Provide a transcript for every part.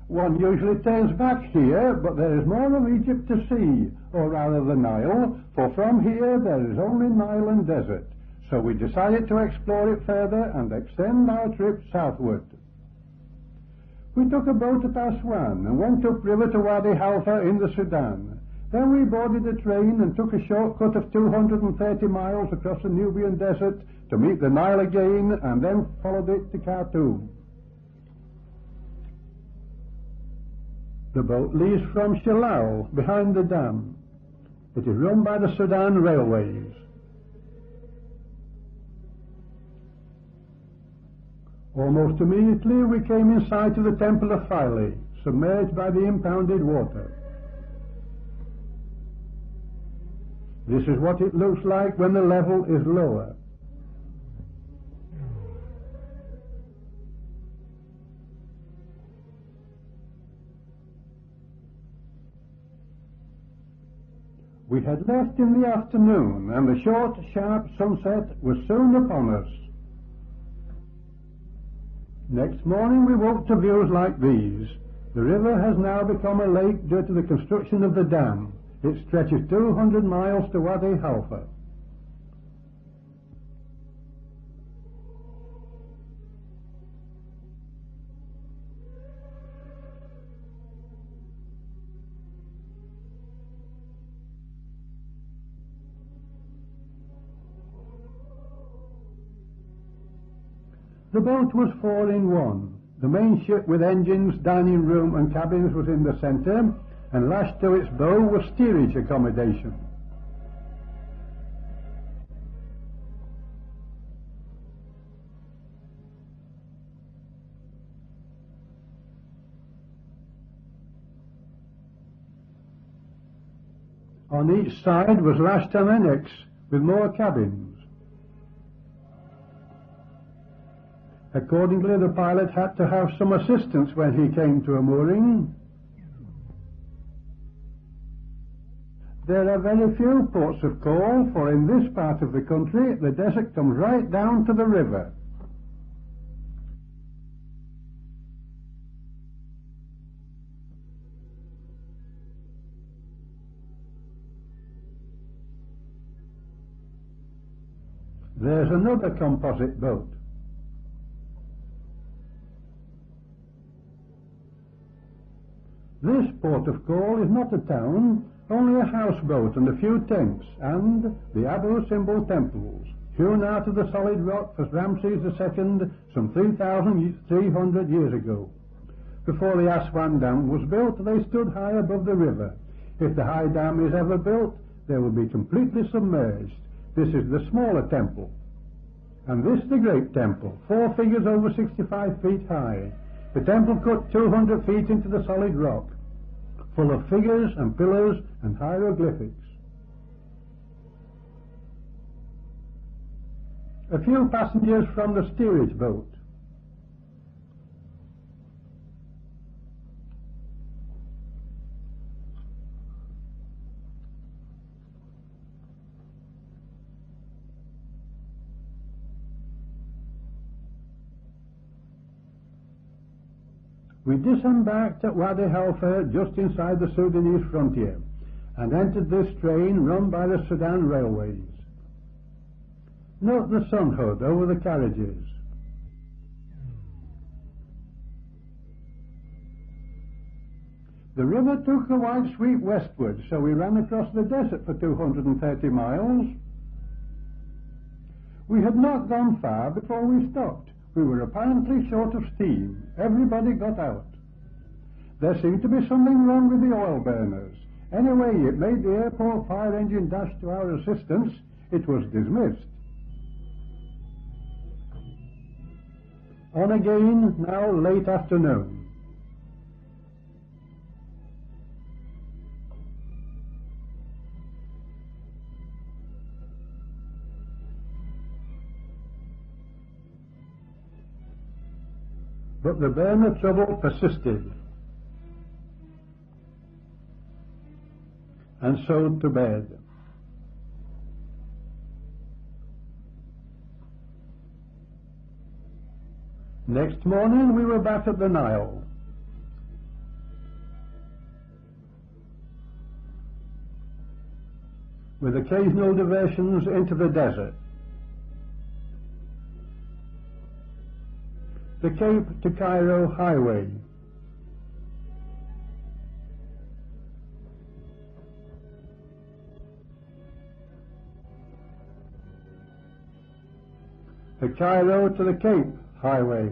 One usually turns back here, but there is more of Egypt to see, or rather the Nile, for from here there is only Nile and desert. So we decided to explore it further and extend our trip southward. We took a boat at Aswan and went upriver to Wadi Halfa in the Sudan. Then we boarded a train and took a shortcut of 230 miles across the Nubian desert to meet the Nile again, and then followed it to Khartoum. The boat leaves from Shelal, behind the dam. It is run by the Sudan Railways. Almost immediately we came in sight of the temple of Philae, submerged by the impounded water. This is what it looks like when the level is lower. We had left in the afternoon, and the short, sharp sunset was soon upon us. Next morning we woke to views like these. The river has now become a lake due to the construction of the dam. It stretches 200 miles to Wadi Halfa. The boat was 4 in 1. The main ship with engines, dining room and cabins was in the centre, and lashed to its bow was steerage accommodation. On each side was lashed an annex with more cabins. Accordingly, the pilot had to have some assistance when he came to a mooring. There are very few ports of call, for in this part of the country the desert comes right down to the river. There's another composite boat. This port of call is not a town, only a houseboat and a few tents, and the Abu Simbel temples, hewn out of the solid rock for Ramses II some 3,300 years ago. Before the Aswan Dam was built, they stood high above the river. If the high dam is ever built, they will be completely submerged. This is the smaller temple, and this the great temple, 4 figures over 65 feet high. The temple cut 200 feet into the solid rock, full of figures and pillars and hieroglyphics. A few passengers from the steerage boat. We disembarked at Wadi Halfa just inside the Sudanese frontier and entered this train run by the Sudan Railways. Note the sun hood over the carriages. The river took a wide sweep westward, so we ran across the desert for 230 miles. We had not gone far before we stopped. We were apparently short of steam. Everybody got out. There seemed to be something wrong with the oil burners. Anyway, it made the airport fire engine dash to our assistance. It was dismissed. On again, now late afternoon. But the burner trouble persisted, and so to bed. Next morning we were back at the Nile. with occasional diversions into the desert. The Cape to Cairo Highway. The Cairo to the Cape Highway.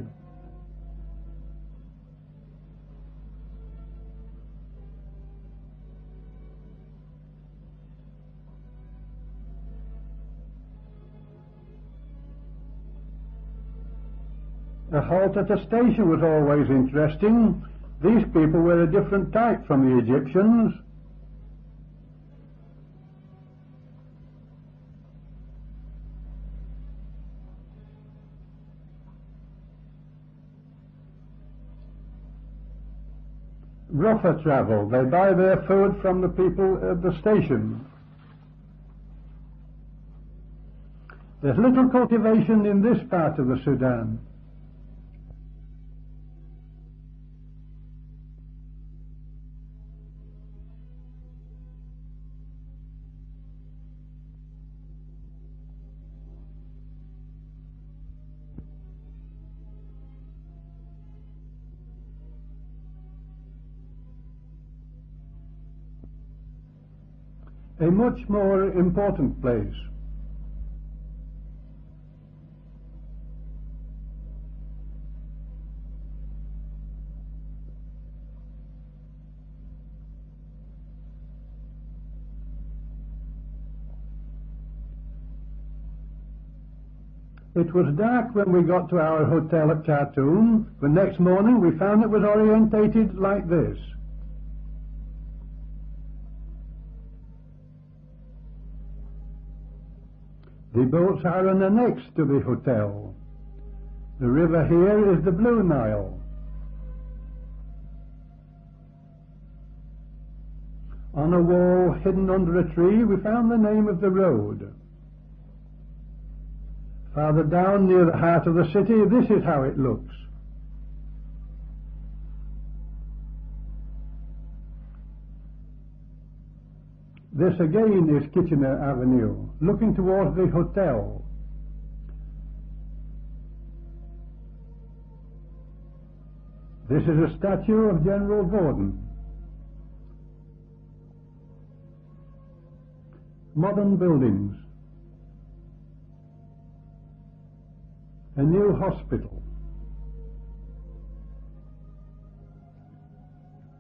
A halt at a station was always interesting. These people were a different type from the Egyptians. Rougher travel. They buy their food from the people at the station. There's little cultivation in this part of the Sudan. A much more important place. It was dark when we got to our hotel at Khartoum. The next morning we found it was orientated like this. The boats are an annex to the hotel. The river here is the Blue Nile. On a wall hidden under a tree we found the name of the road. Farther down near the heart of the city, this is how it looks. This again is Kitchener Avenue, looking towards the hotel. This is a statue of General Gordon. Modern buildings. A new hospital.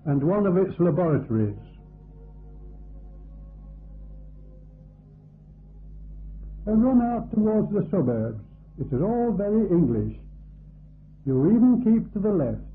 And one of its laboratories. A run out towards the suburbs. It is all very English. You even keep to the left.